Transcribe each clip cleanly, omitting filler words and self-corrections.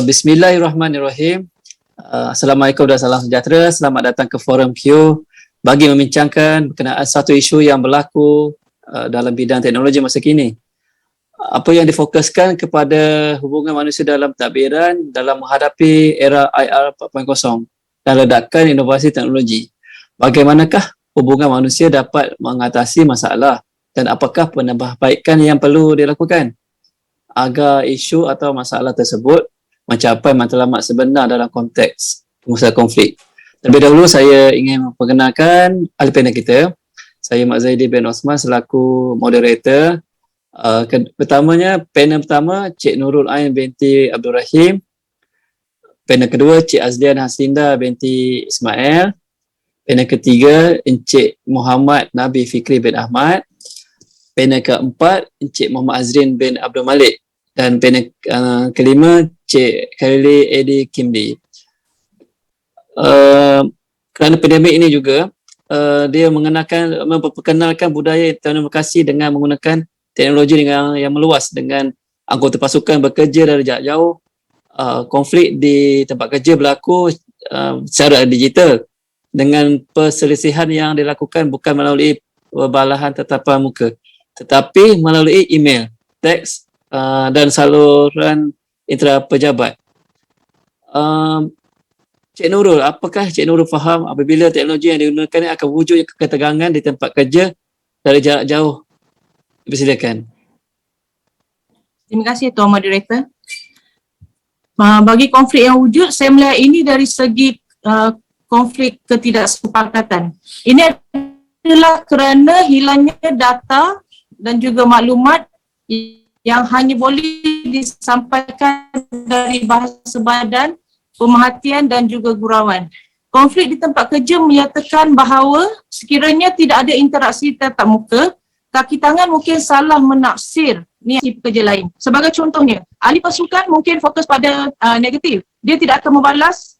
Bismillahirrahmanirrahim. Assalamualaikum dan salam sejahtera. Selamat datang ke Forum Q bagi membincangkan berkenaan satu isu yang berlaku dalam bidang teknologi masa kini. Apa yang difokuskan kepada hubungan manusia dalam pentadbiran dalam menghadapi era IR 4.0 dan ledakan inovasi teknologi. Bagaimanakah hubungan manusia dapat mengatasi masalah dan apakah penambahbaikan yang perlu dilakukan agar isu atau masalah tersebut mencapai matlamat sebenar dalam konteks pengusaha konflik. Terlebih dahulu saya ingin memperkenalkan ahli panel kita. Saya Mak Zaidi bin Osman selaku moderator. Pertamanya, panel pertama Cik Nurul Ain binti Abdul Rahim. Panel kedua Cik Azlian Haslinda binti Ismail. Panel ketiga Encik Muhammad Nabi Fikri bin Ahmad. Panel keempat Encik Muhammad Azrin bin Abdul Malik. Dan panel kelima Cik Khairli Edi Kimli. Kerana pandemik ini juga dia memperkenalkan budaya teknologi dengan menggunakan teknologi yang meluas dengan anggota pasukan bekerja dari jarak jauh. Konflik di tempat kerja berlaku secara digital dengan perselisihan yang dilakukan bukan melalui perbalahan tatapan muka tetapi melalui email, teks dan saluran intera pejabat. Cik Nurul, apakah Cik Nurul faham apabila teknologi yang digunakan ini akan wujud ketegangan di tempat kerja dari jarak jauh? Persilakan. Terima kasih Tuan Moderator. Bagi konflik yang wujud, saya melihat ini dari segi konflik ketidaksepakatan. Ini adalah kerana hilangnya data dan juga maklumat yang hanya boleh disampaikan dari bahasa badan, pemerhatian dan juga gurauan. Konflik di tempat kerja menyatakan bahawa sekiranya tidak ada interaksi tatap muka, kaki tangan mungkin salah menafsir niat si pekerja lain. Sebagai contohnya, ahli pasukan mungkin fokus pada negatif. Dia tidak akan membalas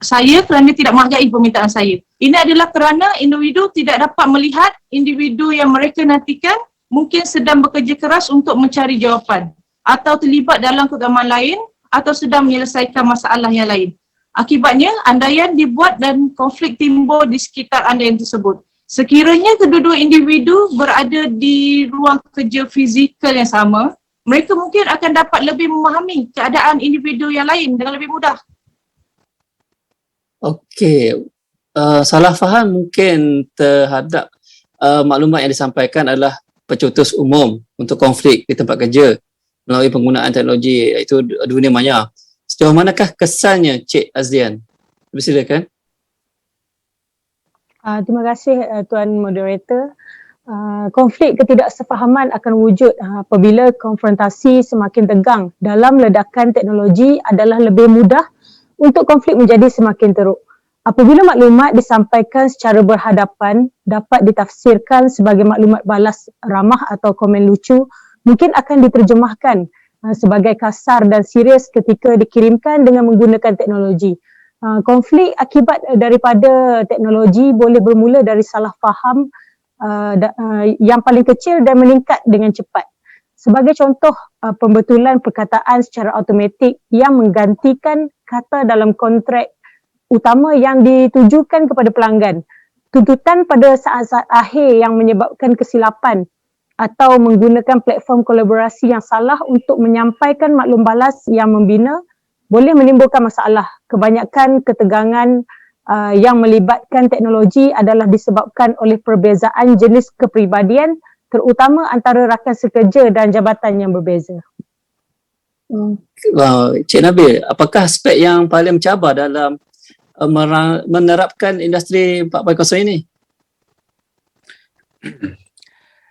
saya kerana tidak menghargai permintaan saya. Ini adalah kerana individu tidak dapat melihat individu yang mereka nantikan mungkin sedang bekerja keras untuk mencari jawapan atau terlibat dalam kegemaran lain atau sedang menyelesaikan masalah yang lain. Akibatnya, andaian dibuat dan konflik timbul di sekitar andaian tersebut. Sekiranya kedua-dua individu berada di ruang kerja fizikal yang sama, mereka mungkin akan dapat lebih memahami keadaan individu yang lain dengan lebih mudah. Okey, salah faham mungkin terhadap maklumat yang disampaikan adalah pencetus umum untuk konflik di tempat kerja melalui penggunaan teknologi iaitu dunia maya. Sejauh manakah kesannya Cik Azlian? Silakan. Terima kasih Tuan Moderator. Konflik ketidaksefahaman akan wujud apabila konfrontasi semakin tegang. Dalam ledakan teknologi adalah lebih mudah untuk konflik menjadi semakin teruk. Apabila maklumat disampaikan secara berhadapan dapat ditafsirkan sebagai maklumat balas ramah atau komen lucu, mungkin akan diterjemahkan sebagai kasar dan serius ketika dikirimkan dengan menggunakan teknologi. Konflik akibat daripada teknologi boleh bermula dari salah faham yang paling kecil dan meningkat dengan cepat. Sebagai contoh, pembetulan perkataan secara automatik yang menggantikan kata dalam kontrak utama yang ditujukan kepada pelanggan, tuntutan pada saat-saat akhir yang menyebabkan kesilapan atau menggunakan platform kolaborasi yang salah untuk menyampaikan maklum balas yang membina boleh menimbulkan masalah. Kebanyakan ketegangan yang melibatkan teknologi adalah disebabkan oleh perbezaan jenis kepribadian terutama antara rakan sekerja dan jabatan yang berbeza. Cik Nabil, apakah aspek yang paling mencabar dalam menerapkan industri 4.0 ini?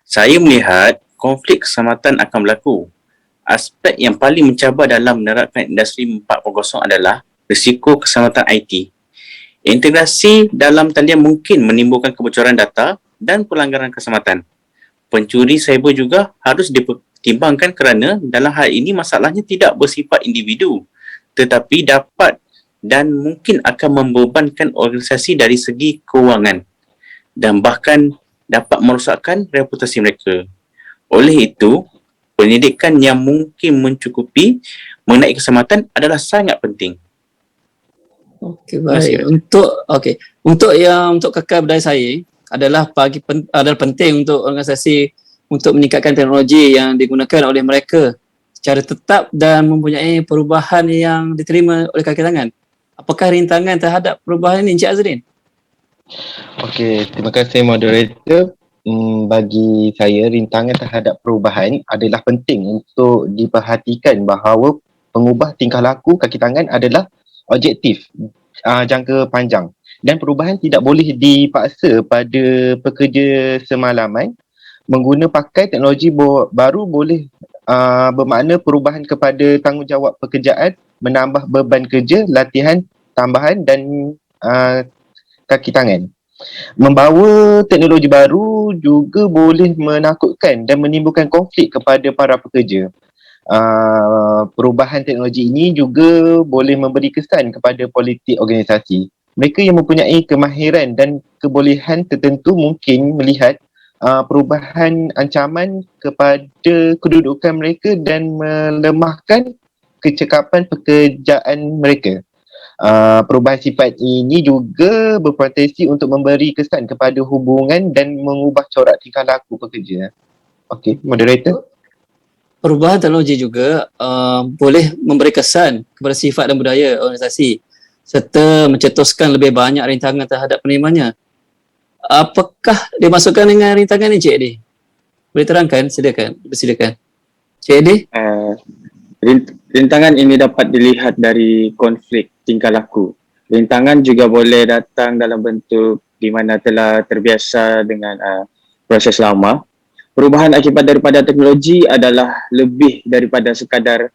Saya melihat konflik keselamatan akan berlaku. Aspek yang paling mencabar dalam menerapkan industri 4.0 adalah risiko keselamatan IT. Integrasi dalam talian mungkin menimbulkan kebocoran data dan pelanggaran keselamatan. Pencuri cyber juga harus dipertimbangkan kerana dalam hal ini masalahnya tidak bersifat individu tetapi dapat dan mungkin akan membebankan organisasi dari segi kewangan dan bahkan dapat merosakkan reputasi mereka. Oleh itu, pendidikan yang mungkin mencukupi mengenai keselamatan adalah sangat penting. Okey, Masih, baik. Untuk kekal budaya saing adalah penting untuk organisasi untuk meningkatkan teknologi yang digunakan oleh mereka secara tetap dan mempunyai perubahan yang diterima oleh kaki tangan. Apakah rintangan terhadap perubahan ini, Encik Azrin? Okey, terima kasih moderator. Bagi saya, rintangan terhadap perubahan adalah penting untuk diperhatikan bahawa pengubah tingkah laku kaki tangan adalah objektif jangka panjang, dan perubahan tidak boleh dipaksa pada pekerja semalaman. Mengguna pakai teknologi baru boleh bermakna perubahan kepada tanggungjawab pekerjaan, menambah beban kerja, latihan tambahan dan kaki tangan. Membawa teknologi baru juga boleh menakutkan dan menimbulkan konflik kepada para pekerja. Perubahan teknologi ini juga boleh memberi kesan kepada politik organisasi. Mereka yang mempunyai kemahiran dan kebolehan tertentu mungkin melihat perubahan ancaman kepada kedudukan mereka dan melemahkan kecekapan pekerjaan mereka. Perubahan sifat ini juga berpotensi untuk memberi kesan kepada hubungan dan mengubah corak tingkah laku pekerja. Okey, moderator. Perubahan teknologi juga boleh memberi kesan kepada sifat dan budaya organisasi serta mencetuskan lebih banyak rintangan terhadap penerimanya. Apakah dimasukkan dengan rintangan ini, Cik Edi? Boleh terangkan? Silakan. Cik Edi? Rintangan ini dapat dilihat dari konflik tingkah laku. Rintangan juga boleh datang dalam bentuk di mana telah terbiasa dengan proses lama. Perubahan akibat daripada teknologi adalah lebih daripada sekadar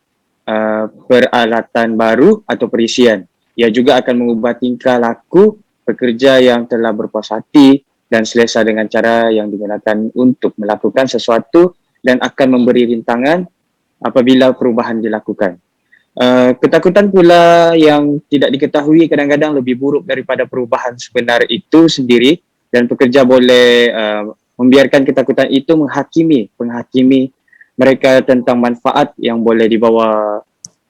peralatan baru atau perisian. Ia juga akan mengubah tingkah laku pekerja yang telah berpuas hati dan selesa dengan cara yang digunakan untuk melakukan sesuatu dan akan memberi rintangan apabila perubahan dilakukan. Ketakutan pula yang tidak diketahui kadang-kadang lebih buruk daripada perubahan sebenar itu sendiri, dan pekerja boleh membiarkan ketakutan itu menghakimi mereka tentang manfaat yang boleh dibawa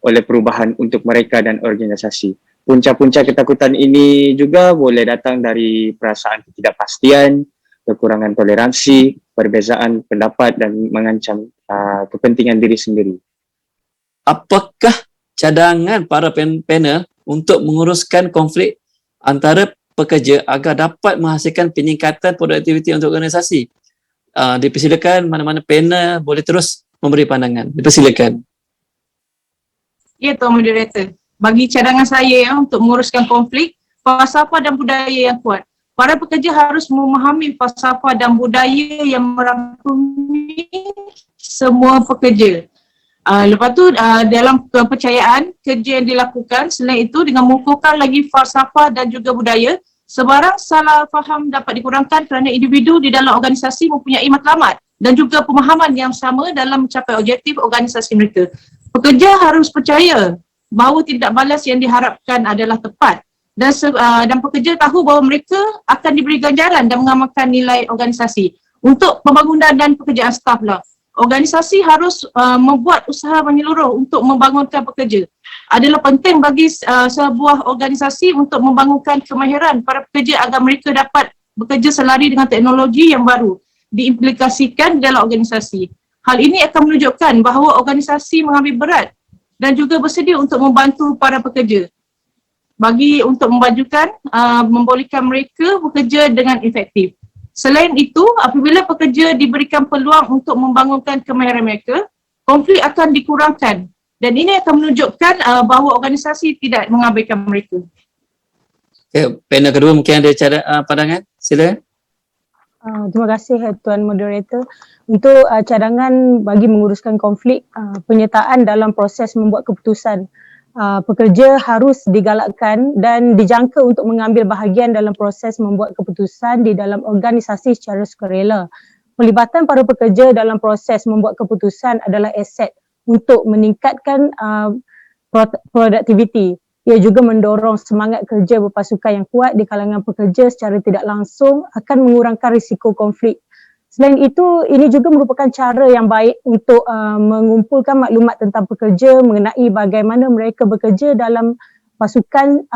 oleh perubahan untuk mereka dan organisasi. Punca-punca ketakutan ini juga boleh datang dari perasaan ketidakpastian, kekurangan toleransi, perbezaan pendapat dan mengancam kepentingan diri sendiri. Apakah cadangan para panel untuk menguruskan konflik antara pekerja agar dapat menghasilkan peningkatan produktiviti untuk organisasi? Dipersilakan mana-mana panel boleh terus memberi pandangan. Dipersilakan. Ya, Tuan Moderator. Bagi cadangan saya untuk menguruskan konflik, falsafah dan budaya yang kuat. Para pekerja harus memahami falsafah dan budaya yang merangkumi semua pekerja. Lepas tu dalam kepercayaan kerja yang dilakukan, selain itu dengan mengukuhkan lagi falsafah dan juga budaya, sebarang salah faham dapat dikurangkan kerana individu di dalam organisasi mempunyai matlamat dan juga pemahaman yang sama dalam mencapai objektif organisasi mereka. Pekerja harus percaya bahawa tindak balas yang diharapkan adalah tepat dan pekerja tahu bahawa mereka akan diberi ganjaran dan mengamalkan nilai organisasi. Untuk pembangunan dan pekerjaan staf lah, organisasi harus membuat usaha menyeluruh untuk membangunkan pekerja. Adalah penting bagi sebuah organisasi untuk membangunkan kemahiran para pekerja agar mereka dapat bekerja selari dengan teknologi yang baru diimplikasikan dalam organisasi. Hal ini akan menunjukkan bahawa organisasi mengambil berat dan juga bersedia untuk membantu para pekerja untuk memajukan, membolehkan mereka bekerja dengan efektif. Selain itu, apabila pekerja diberikan peluang untuk membangunkan kemahiran mereka, konflik akan dikurangkan dan ini akan menunjukkan bahawa organisasi tidak mengabaikan mereka. Okay, panel kedua mungkin ada pandangan. Silakan. Terima kasih Tuan Moderator. Untuk cadangan bagi menguruskan konflik, penyertaan dalam proses membuat keputusan. Pekerja harus digalakkan dan dijangka untuk mengambil bahagian dalam proses membuat keputusan di dalam organisasi secara sukarela. Pelibatan para pekerja dalam proses membuat keputusan adalah aset untuk meningkatkan produktiviti. Ia juga mendorong semangat kerja berpasukan yang kuat di kalangan pekerja secara tidak langsung akan mengurangkan risiko konflik. Selain itu, ini juga merupakan cara yang baik untuk mengumpulkan maklumat tentang pekerja mengenai bagaimana mereka bekerja dalam pasukan,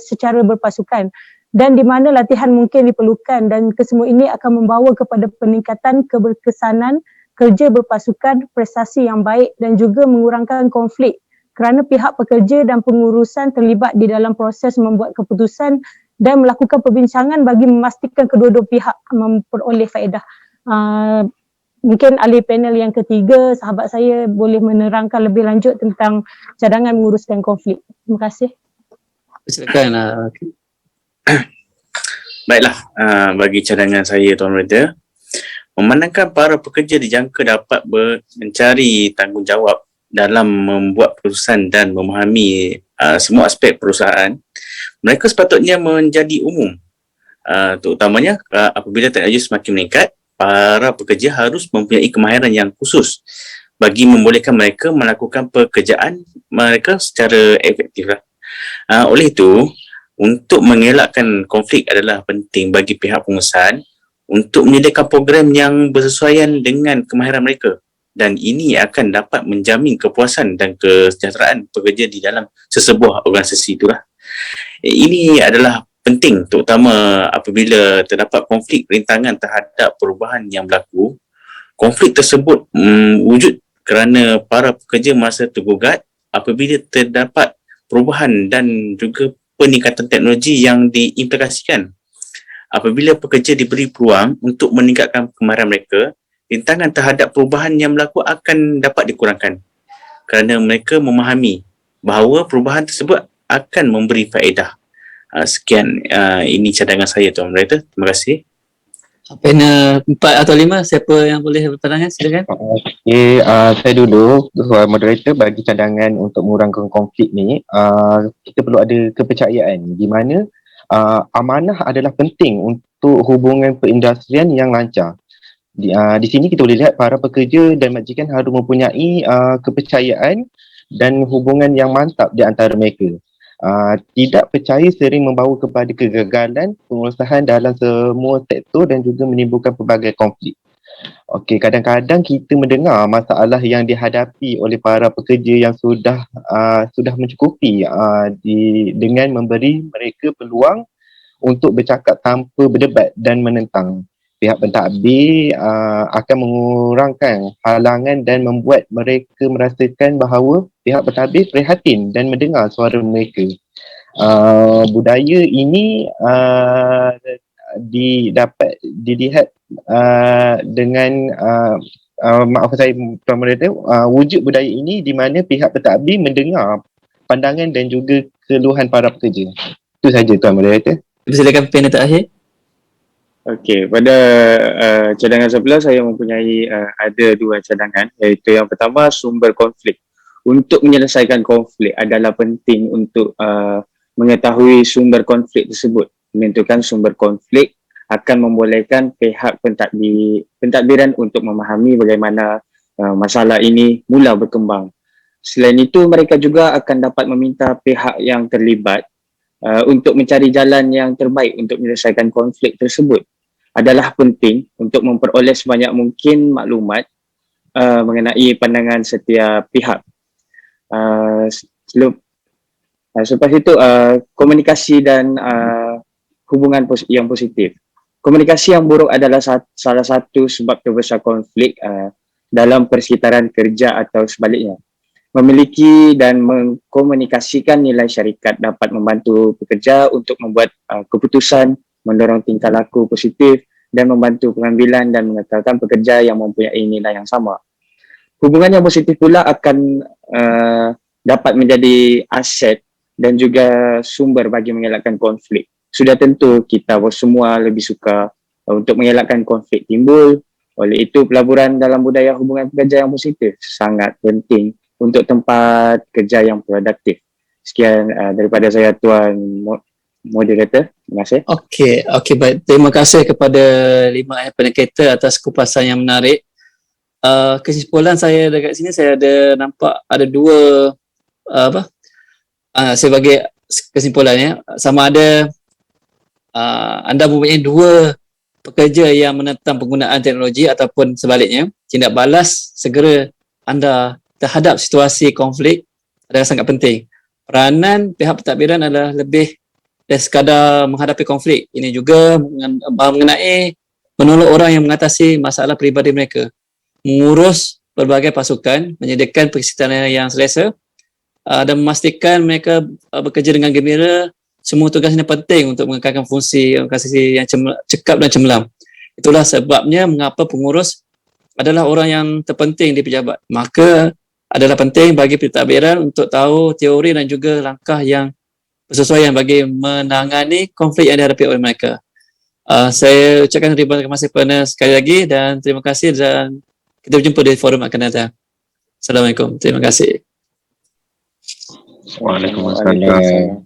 secara berpasukan, dan di mana latihan mungkin diperlukan, dan kesemua ini akan membawa kepada peningkatan keberkesanan kerja berpasukan, prestasi yang baik dan juga mengurangkan konflik kerana pihak pekerja dan pengurusan terlibat di dalam proses membuat keputusan dan melakukan perbincangan bagi memastikan kedua-dua pihak memperoleh faedah. Mungkin ahli panel yang ketiga, sahabat saya boleh menerangkan lebih lanjut tentang cadangan menguruskan konflik. Terima kasih. Silakan. Baiklah, bagi cadangan saya Tuan Moderator, memandangkan para pekerja dijangka dapat mencari tanggungjawab dalam membuat keputusan dan memahami semua aspek perusahaan, mereka sepatutnya menjadi umum. Terutamanya apabila teknologi semakin meningkat, para pekerja harus mempunyai kemahiran yang khusus bagi membolehkan mereka melakukan pekerjaan mereka secara efektif. Oleh itu, untuk mengelakkan konflik adalah penting bagi pihak pengurusan untuk menyediakan program yang bersesuaian dengan kemahiran mereka, dan ini akan dapat menjamin kepuasan dan kesejahteraan pekerja di dalam sesebuah organisasi itulah. Ini adalah penting terutama apabila terdapat konflik rintangan terhadap perubahan yang berlaku. Konflik tersebut wujud kerana para pekerja merasa tergugat apabila terdapat perubahan dan juga peningkatan teknologi yang diimplikasikan. Apabila pekerja diberi peluang untuk meningkatkan kemahiran mereka, rintangan terhadap perubahan yang berlaku akan dapat dikurangkan kerana mereka memahami bahawa perubahan tersebut akan memberi faedah. Sekian, ini cadangan saya Tuan Moderator. Terima kasih. Panel 4 atau 5, siapa yang boleh berpandangan? Silakan. Okey, saya dulu Tuan Moderator, bagi cadangan untuk mengurangkan konflik ni, kita perlu ada kepercayaan di mana amanah adalah penting untuk hubungan perindustrian yang lancar. Di sini kita boleh lihat para pekerja dan majikan harus mempunyai kepercayaan dan hubungan yang mantap di antara mereka. Tidak percaya sering membawa kepada kegagalan pengurusan dalam semua sektor dan juga menimbulkan pelbagai konflik. Okey, kadang-kadang kita mendengar masalah yang dihadapi oleh para pekerja yang sudah mencukupi dengan memberi mereka peluang untuk bercakap tanpa berdebat dan menentang. Pihak pentadbir akan mengurangkan halangan dan membuat mereka merasakan bahawa pihak pentadbir prihatin dan mendengar suara mereka. Budaya ini dapat dilihat dengan maaf saya Tuan Moderator, wujud budaya ini di mana pihak pentadbir mendengar pandangan dan juga keluhan para pekerja. Itu saja Tuan Moderator. Silakan panel terakhir. Okey, pada cadangan sebelah saya mempunyai ada dua cadangan, iaitu yang pertama sumber konflik. Untuk menyelesaikan konflik adalah penting untuk mengetahui sumber konflik tersebut. Menentukan sumber konflik akan membolehkan pihak pentadbiran untuk memahami bagaimana masalah ini mula berkembang. Selain itu, mereka juga akan dapat meminta pihak yang terlibat untuk mencari jalan yang terbaik untuk menyelesaikan konflik tersebut. Adalah penting untuk memperoleh sebanyak mungkin maklumat mengenai pandangan setiap pihak. Selepas itu, komunikasi dan hubungan yang positif. Komunikasi yang buruk adalah salah satu sebab terbesar konflik dalam persekitaran kerja atau sebaliknya. Memiliki dan mengkomunikasikan nilai syarikat dapat membantu pekerja untuk membuat keputusan, mendorong tingkah laku positif dan membantu pengambilan dan mengekalkan pekerja yang mempunyai nilai yang sama. Hubungan yang positif pula akan dapat menjadi aset dan juga sumber bagi mengelakkan konflik. Sudah tentu kita semua lebih suka untuk mengelakkan konflik timbul. Oleh itu, pelaburan dalam budaya hubungan pekerja yang positif sangat penting untuk tempat kerja yang produktif. Sekian daripada saya Tuan Moderator. Terima kasih. Okey, baik. Terima kasih kepada 5 peneketa atas kupasan yang menarik. Kesimpulan saya dekat sini, saya ada nampak ada dua saya bagi kesimpulannya, sama ada anda mempunyai dua pekerja yang menentang penggunaan teknologi ataupun sebaliknya, tindak balas segera anda terhadap situasi konflik adalah sangat penting. Peranan pihak pentadbiran adalah lebih dari sekadar menghadapi konflik. Ini juga mengenai menolong orang yang mengatasi masalah peribadi mereka, mengurus berbagai pasukan, menyediakan persediaan yang selesa dan memastikan mereka bekerja dengan gembira. Semua tugas ini penting untuk mengekalkan fungsi organisasi yang cekap dan cemerlang. Itulah sebabnya mengapa pengurus adalah orang yang terpenting di pejabat. Maka adalah penting bagi pentadbiran untuk tahu teori dan juga langkah yang bersesuaian bagi menangani konflik yang dihadapi oleh mereka. Saya ucapkan terima kasih kepada sekali lagi dan terima kasih dan kita berjumpa di forum akan datang. Assalamualaikum. Terima kasih. Waalaikumsalam.